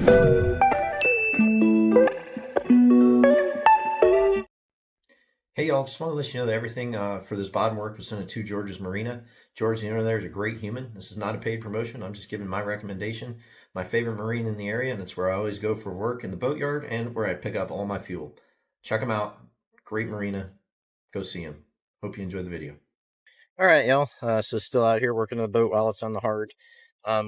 Hey y'all, just want to let you know that everything for this bottom work was sent to George's Marina. George, the owner there, is a great human. This is not a paid promotion. I'm just giving my recommendation. My favorite marina in the area, and it's where I always go for work in the boatyard and where I pick up all my fuel. Check them out. Great marina. Go see them. Hope you enjoy the video. All right, y'all. So still out here working on the boat while it's on the hard.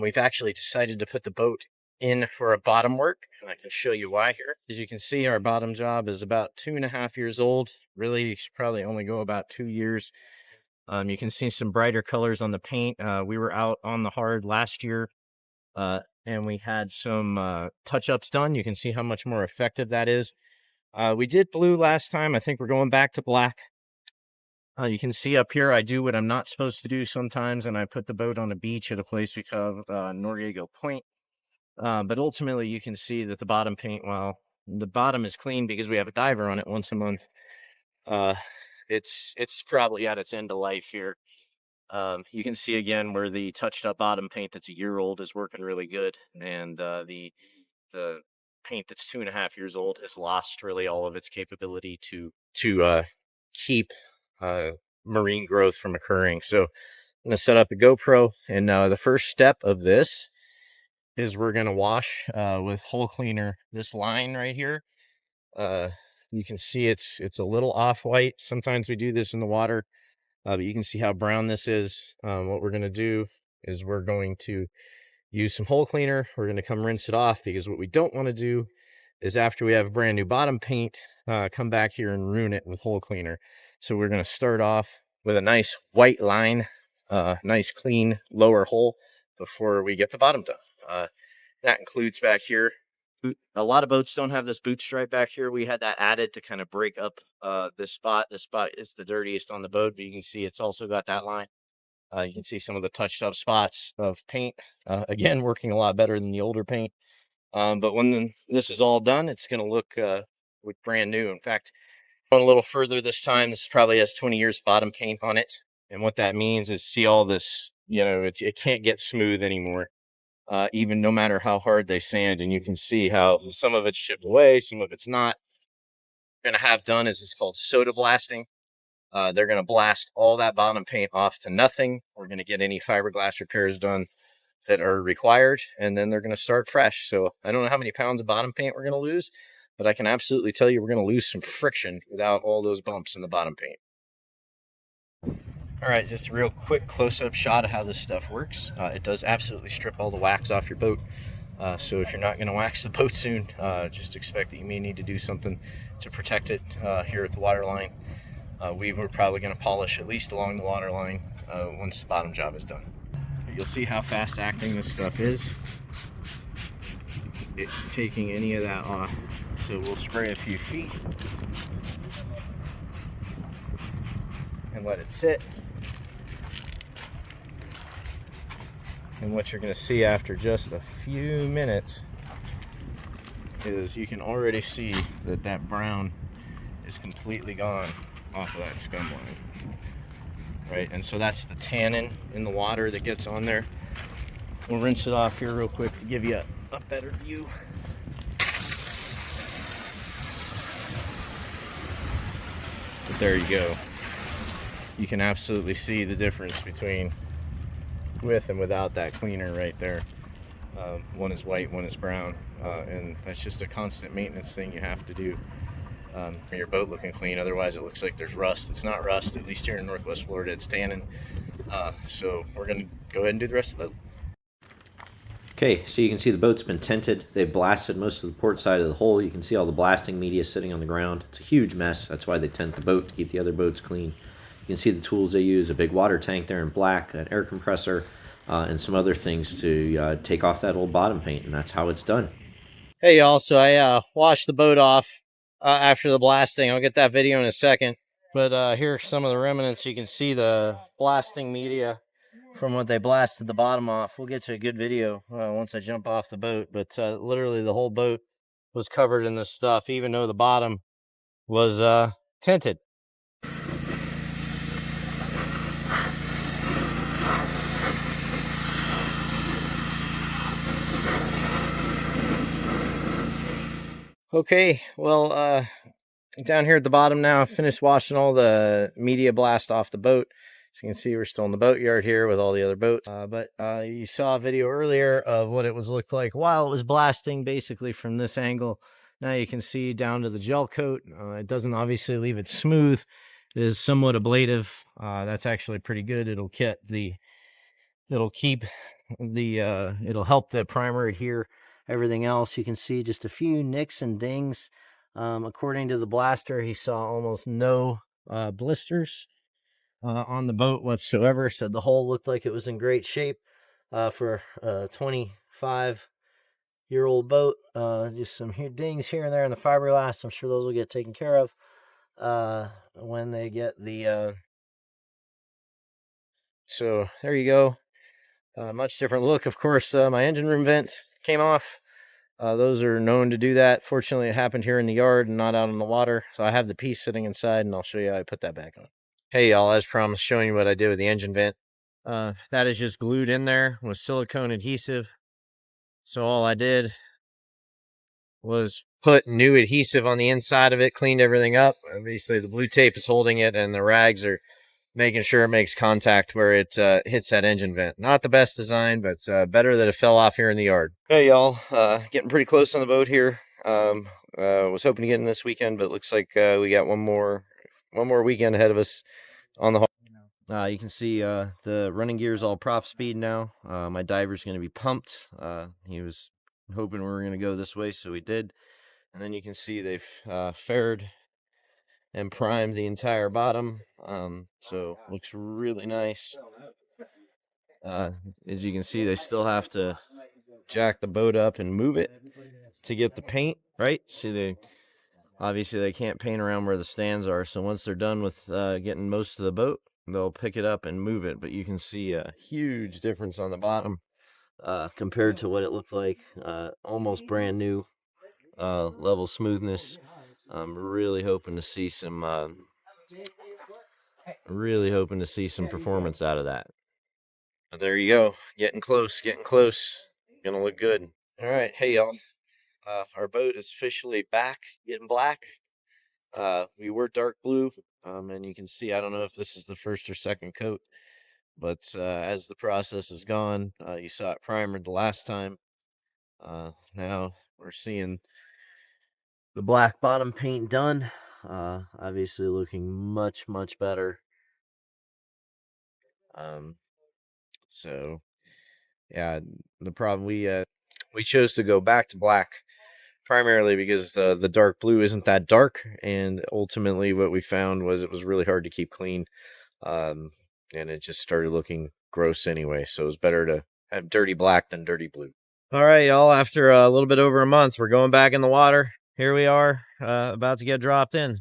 We've actually decided to put the boat in for a bottom work, and I can show you why here. As you can see, our bottom job is about 2.5 years old. Really, you should probably only go about 2 years. You can see some brighter colors on the paint. We were out on the hard last year, and we had some touch-ups done. You can see how much more effective that is. We did blue last time. I think we're going back to black. You can see up here, I do what I'm not supposed to do sometimes, and I put the boat on a beach at a place we call Noriego Point. But ultimately, you can see that the bottom paint, well, the bottom is clean because we have a diver on it once a month. It's probably at its end of life here. You can see again where the touched up bottom paint that's a year old is working really good, and the paint that's 2.5 years old has lost really all of its capability to keep marine growth from occurring. So I'm going to set up a GoPro, and the first step of this is we're going to wash with hull cleaner this line right here. You can see it's a little off-white. Sometimes we do this in the water, but you can see how brown this is. What we're going to do is we're going to use some hull cleaner. We're going to come rinse it off, because what we don't want to do is, after we have brand new bottom paint, come back here and ruin it with hull cleaner. So we're going to start off with a nice white line, nice clean lower hull before we get the bottom done. That includes back here. A lot of boats don't have this boot stripe back here. We had that added to kind of break up this spot. This spot is the dirtiest on the boat, but you can see it's also got that line. You can see some of the touched up spots of paint. Again, working a lot better than the older paint. But when this is all done, it's going to look brand new. In fact, going a little further this time, this probably has 20 years bottom paint on it. And what that means is, see all this, it can't get smooth anymore, even no matter how hard they sand. And you can see how some of it's chipped away, some of it's not. What we're going to have done is it's called sodablasting. They're going to blast all that bottom paint off to nothing. We're going to get any fiberglass repairs done that are required, and then they're going to start fresh. So I don't know how many pounds of bottom paint we're going to lose, but I can absolutely tell you we're going to lose some friction without all those bumps in the bottom paint. All right, just a real quick close-up shot of how this stuff works. It does absolutely strip all the wax off your boat. So if you're not going to wax the boat soon, just expect that you may need to do something to protect it here at the waterline. We were probably going to polish at least along the waterline once the bottom job is done. You'll see how fast acting this stuff is, taking any of that off. So we'll spray a few feet and let it sit. And what you're going to see after just a few minutes is you can already see that that brown is completely gone off of that scum line. Right, and so that's the tannin in the water that gets on there. We'll rinse it off here real quick to give you a better view. But there you go. You can absolutely see the difference between with and without that cleaner right there. One is white, one is brown, and that's just a constant maintenance thing you have to do. For your boat looking clean. Otherwise it looks like there's rust. It's not rust, at least here in Northwest Florida. It's tannin. So we're going to go ahead and do the rest of the boat. Okay, so you can see the boat's been tinted. They blasted most of the port side of the hull. You can see all the blasting media sitting on the ground. It's a huge mess. That's why they tint the boat, to keep the other boats clean. You can see the tools they use, a big water tank there in black, an air compressor, and some other things to take off that old bottom paint, and that's how it's done. Hey y'all, so I washed the boat off after the blasting. I'll get that video in a second. But here are some of the remnants. You can see the blasting media from what they blasted the bottom off. We'll get to a good video once I jump off the boat. But literally the whole boat was covered in this stuff, even though the bottom was tinted. Okay, well, down here at the bottom now, I finished washing all the media blast off the boat. As you can see, we're still in the boat yard here with all the other boats. But you saw a video earlier of what it was looked like while it was blasting, basically from this angle. Now you can see down to the gel coat. It doesn't obviously leave it smooth. It is somewhat ablative. That's actually pretty good. It'll help the primer adhere. Everything else, you can see just a few nicks and dings. According to the blaster, he saw almost no blisters on the boat whatsoever. So the hull looked like it was in great shape for a 25-year-old boat. Just some dings here and there in the fiberglass. I'm sure those will get taken care of when they get the. So there you go. Much different look. Of course, my engine room vent came off. Those are known to do that. Fortunately, it happened here in the yard and not out on the water. So I have the piece sitting inside, and I'll show you how I put that back on. Hey, y'all, as promised, showing you what I did with the engine vent. That is just glued in there with silicone adhesive. So all I did was put new adhesive on the inside of it, cleaned everything up. Obviously, the blue tape is holding it, and the rags are making sure it makes contact where it hits that engine vent. Not the best design, but better that it fell off here in the yard. Hey, y'all, getting pretty close on the boat here. Was hoping to get in this weekend, but looks like we got one more weekend ahead of us on the haul. You can see the running gear is all prop speed now. My diver's going to be pumped. He was hoping we were going to go this way, so we did. And then you can see they've faired and primed the entire bottom. So looks really nice. As you can see, they still have to jack the boat up and move it to get the paint right. See, obviously they can't paint around where the stands are. So once they're done with getting most of the boat, they'll pick it up and move it. But you can see a huge difference on the bottom compared to what it looked like. Almost brand new level smoothness. I'm really hoping to see some performance out of that. But there you go. Getting close. Gonna look good. All right. Hey, y'all. Our boat is officially back, getting black. We were dark blue, and you can see, I don't know if this is the first or second coat, but as the process has gone, you saw it primered the last time. Now we're seeing the black bottom paint done. Obviously looking much better. So yeah, the problem we chose to go back to black primarily because the dark blue isn't that dark, and ultimately what we found was it was really hard to keep clean, and it just started looking gross anyway. So it was better to have dirty black than dirty blue. All right, y'all. After a little bit over a month, we're going back in the water. Here we are, about to get dropped in.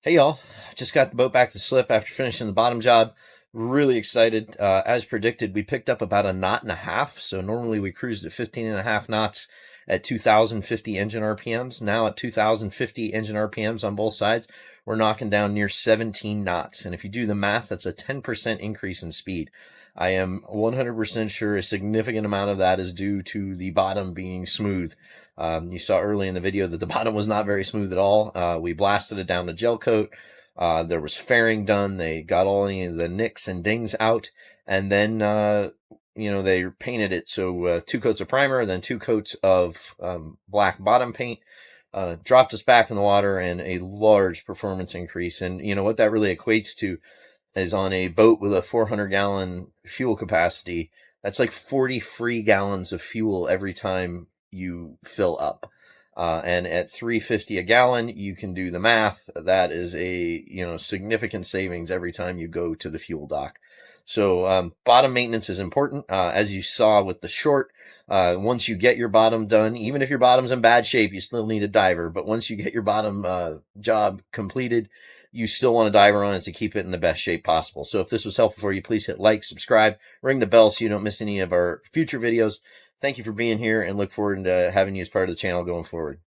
Hey, y'all. Just got the boat back to slip after finishing the bottom job. Really excited. As predicted, we picked up about 1.5 knots. So normally we cruised at 15.5 knots at 2,050 engine RPMs. Now at 2,050 engine RPMs on both sides, we're knocking down near 17 knots. And if you do the math, that's a 10% increase in speed. I am 100% sure a significant amount of that is due to the bottom being smooth. You saw early in the video that the bottom was not very smooth at all. We blasted it down to gel coat. There was fairing done. They got all any of the nicks and dings out, and then they painted it. So 2 coats of primer, then 2 coats of black bottom paint. Dropped us back in the water, and a large performance increase. And you know what that really equates to is on a boat with a 400-gallon fuel capacity. That's like 40 free gallons of fuel every time you fill up. And at $3.50 a gallon, you can do the math. That is a significant savings every time you go to the fuel dock. So bottom maintenance is important. As you saw with the short, once you get your bottom done, even if your bottom's in bad shape, you still need a diver. But once you get your bottom job completed, you still want a diver on it to keep it in the best shape possible. So if this was helpful for you, please hit like, subscribe, ring the bell so you don't miss any of our future videos. Thank you for being here, and look forward to having you as part of the channel going forward.